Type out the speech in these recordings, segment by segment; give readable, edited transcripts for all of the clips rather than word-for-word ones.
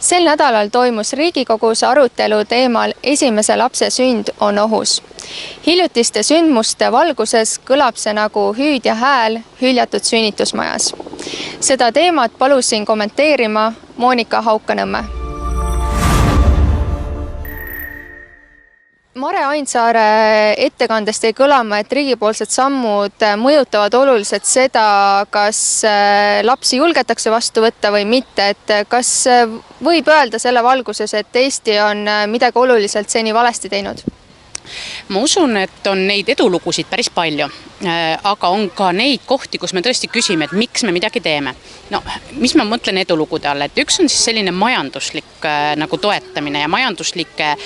Sel nädalal toimus Riigikogus arutelu teemal esimese lapse sünd on ohus. Hiljutiste sündmuste valguses kõlab see nagu hüüdja hääl hüljatud sünnitusmajas. Seda teemat palusin kommenteerima Monika Haukanõmme. Mare Ainsaare ettekandest jäi kõlama, et riigipoolsed sammud mõjutavad oluliselt seda, kas lapsi julgetakse vastu võtta või mitte. Et kas võib öelda selle valguses, et Eesti on midagi oluliselt seni valesti teinud? Ma usun, et on neid edulugusid päris palju, aga on ka neid kohti, kus me tõesti küsime, et miks me midagi teeme. No, mis ma mõtlen edulugude all, et üks on siis selline majanduslik nagu toetamine ja majanduslike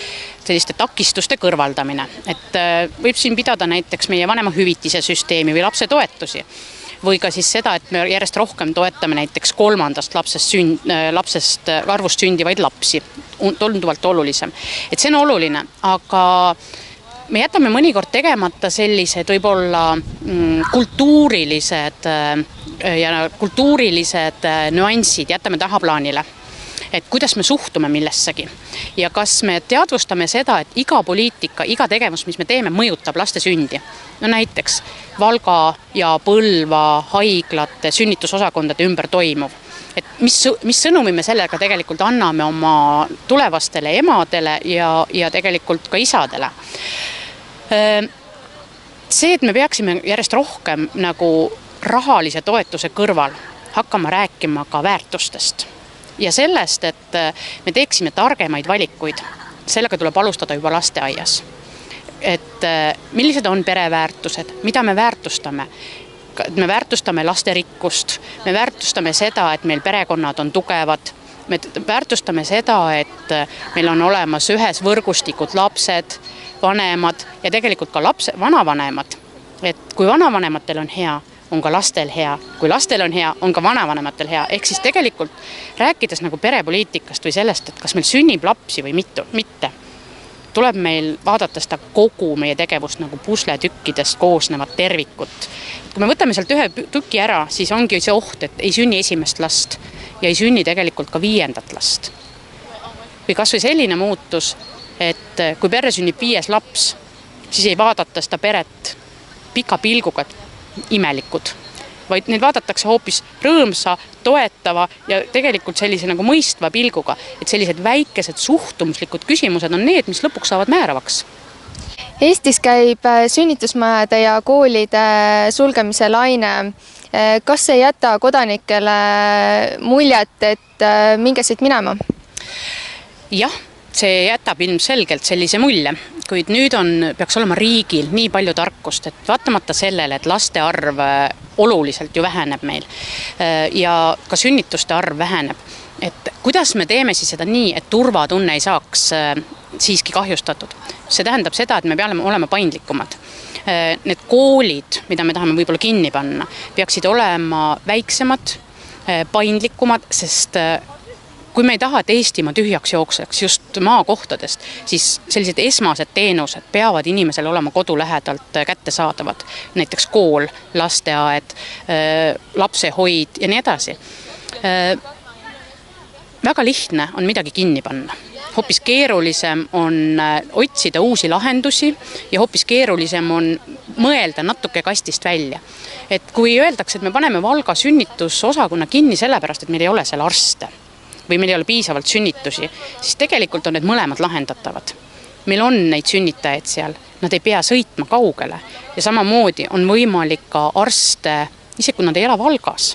selliste takistuste kõrvaldamine. Et võib siin pidada näiteks meie vanemahüvitise süsteemi või lapsetoetusi. Või ka siis seda, et me järjest rohkem toetame näiteks kolmandast lapsest arvust sündivaid lapsi. Tunduvalt olulisem. Et see on oluline, aga me jätame mõnikord tegemata sellised võib-olla kultuurilised nüansid, jätame tahaplaanile. Et kuidas me suhtume millessegi ja kas me teadvustame seda, et iga poliitika, iga tegevus, mis me teeme, mõjutab laste sündi. No näiteks Valga ja Põlva haiglate sünnitusosakondade ümber toimuv. Et mis sõnumi me sellega tegelikult anname oma tulevastele emadele ja tegelikult ka isadele. See, et me peaksime järjest rohkem nagu rahalise toetuse kõrval hakkama rääkima ka väärtustest ja sellest, et me teeksime targemaid valikuid, sellega tuleb alustada juba lasteaias. Et millised on pereväärtused, mida me väärtustame? Me väärtustame lasterikkust, me väärtustame seda, et meil perekonnad on tugevad, me väärtustame seda, et meil on olemas ühes võrgustikud lapsed, vanemad ja tegelikult ka vanavanemad. Et kui vanavanematel on hea, on ka lastel hea. Kui lastel on hea, on ka vanavanematel hea. Ehk siis tegelikult rääkides nagu perepoliitikast või sellest, et kas meil sünnib lapsi või mitte, tuleb meil vaadata seda kogu meie tegevust nagu pusletükkidest koosnevat tervikut. Kui me võtame sealt ühe tüki ära, siis ongi see oht, et ei sünni esimest last ja ei sünni tegelikult ka 5. last. Või kas või selline muutus, et kui perre sünnib 5. laps, siis ei vaadata seda peret pika pilguga imelikud, vaid neid vaadatakse hoopis rõõmsa, toetava ja tegelikult sellise nagu mõistva pilguga, et sellised väikesed suhtumuslikud küsimused on need, mis lõpuks saavad määravaks. Eestis käib sünnitusmajade ja koolide sulgemise laine. Kas see jäta kodanikele muljet, et minge siit minema? Jah, see jätab ilmselgelt sellise mulje, kuid nüüd peaks olema riigil nii palju tarkust, et vaatamata sellele, et laste arv oluliselt ju väheneb meil ja ka sünnituste arv väheneb, et kuidas me teeme siis seda nii, et turvatunne ei saaks siiski kahjustatud. See tähendab seda, et me peame olema paindlikumad. Need koolid, mida me tahame võib-olla kinni panna, peaksid olema väiksemad, paindlikumad, sest kui me ei taha, et Eestimaa tühjaks jookseks just maakohtadest, siis sellised esmased teenused peavad inimesel olema kodu lähedalt kättesaadavad. Näiteks kool, lasteaed, lapsehoid ja nii edasi. Väga lihtne on midagi kinni panna. Hoopis keerulisem on otsida uusi lahendusi ja hoopis keerulisem on mõelda natuke kastist välja. Et kui öeldakse, et me paneme Valga sünnitusosakonna kinni sellepärast, et meil ei ole seal arste või meil ei ole piisavalt sünnitusi, siis tegelikult on need mõlemad lahendatavad. Meil on neid sünnitajaid seal, nad ei pea sõitma kaugele ja samamoodi on võimalik ka arste, isegi kui nad ei ela Valgas,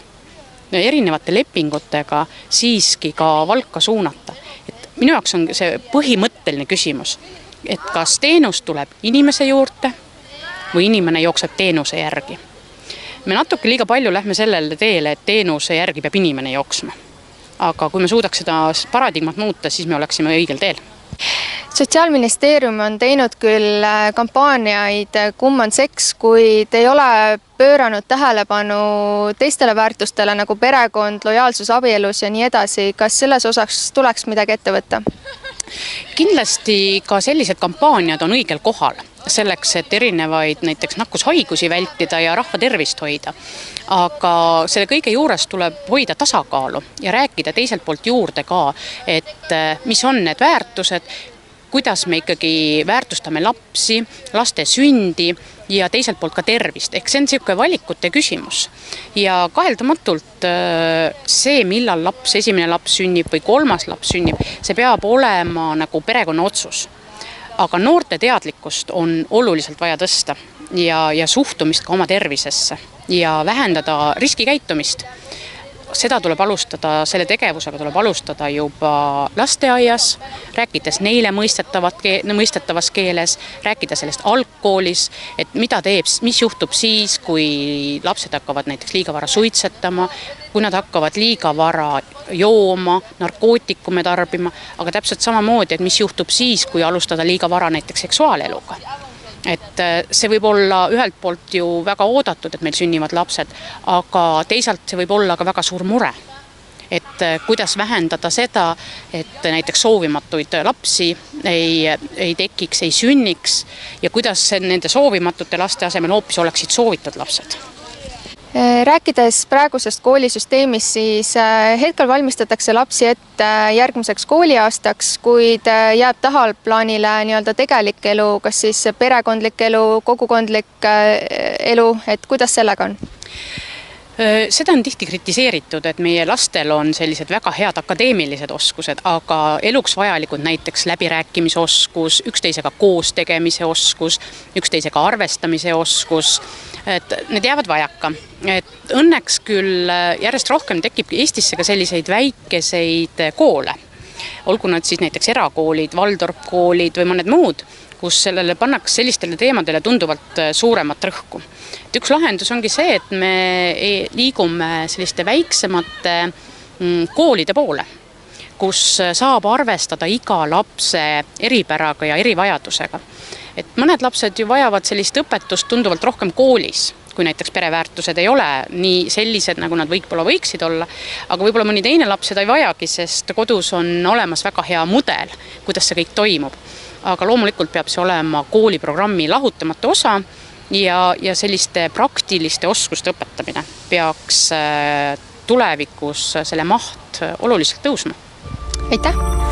erinevate lepingutega siiski ka Valka suunata. Et minu jaoks on see põhimõtteline küsimus, et kas teenus tuleb inimese juurde või inimene jookseb teenuse järgi. Me natuke liiga palju lähme sellele teele, et teenuse järgi peab inimene jooksma. Aga kui me suudaks seda paradigmat muuta, siis me oleksime õigel teel. Sotsiaalministeerium on teinud küll kampaaniaid Kumm on seks, kuid ei ole pööranud tähelepanu teistele väärtustele nagu perekond, lojaalsus abielus ja nii edasi. Kas selles osas tuleks midagi ette võtta? Kindlasti ka sellised kampaaniad on õigel kohal, selleks, et erinevaid näiteks nakkushaigusi vältida ja rahva tervist hoida. Aga selle kõige juures tuleb hoida tasakaalu ja rääkida teiselt poolt juurde ka, et mis on need väärtused, kuidas me ikkagi väärtustame lapsi, laste sündi ja teiselt poolt ka tervist. Ehk see on selline valikute küsimus. Ja kaheldamatult see, millal esimene laps sünnib või kolmas laps sünnib, see peab olema nagu perekonna otsus. Aga noorte teadlikkust on oluliselt vaja tõsta ja suhtumist ka oma tervisesse ja vähendada riskikäitumist. Seda tuleb alustada, selle tegevusega tuleb alustada juba lasteaias, rääkides neile mõistetavas keeles, rääkida sellest algkoolis, et mida teeb, mis juhtub siis, kui lapsed hakkavad näiteks liiga vara suitsetama, kui nad hakkavad liiga vara jooma, narkootikume tarbima, aga täpselt samamoodi, et mis juhtub siis, kui alustada liiga vara näiteks seksuaaleluga. Et see võib olla ühelt poolt ju väga oodatud, et meil sünnivad lapsed, aga teisalt see võib olla ka väga suur mure. Et kuidas vähendada seda, et näiteks soovimatuid lapsi ei tekiks, ei sünniks ja kuidas nende soovimatute laste asemel hoopis oleksid soovitud lapsed. Rääkides praegusest koolisüsteemist, siis hetkel valmistatakse lapsi ette järgmiseks kooliaastaks, kuid jääb tahalplaanile nii-öelda tegelik elu, kas siis perekondlik elu, kogukondlik elu, et kuidas sellega on? Seda on tihti kritiseeritud, et meie lastel on sellised väga head akadeemilised oskused, aga eluks vajalikud näiteks läbirääkimisoskus, üksteisega koos tegemise oskus, üksteisega arvestamise oskus, et need jäävad vajaka. Et õnneks küll järjest rohkem tekib Eestisse ka selliseid väikeseid koole. Olgu nad siis näiteks erakoolid, Waldorfkoolid või mõned muud, kus sellele pannaks sellistele teemadele tunduvalt suuremat rõhku. Et üks lahendus ongi see, et me liigume selliste väiksemate koolide poole, kus saab arvestada iga lapse eripäraga ja erivajadusega. Et mõned lapsed ju vajavad sellist õpetust tunduvalt rohkem koolis, kui näiteks pereväärtused ei ole nii sellised, nagu nad võiksid olla, aga võib-olla mõni teine laps seda ei vajagi, sest kodus on olemas väga hea mudel, kuidas see kõik toimub. Aga loomulikult peab see olema kooliprogrammi lahutamatu osa ja selliste praktiliste oskuste õpetamine peaks tulevikus selle maht oluliselt tõusma. Aitäh!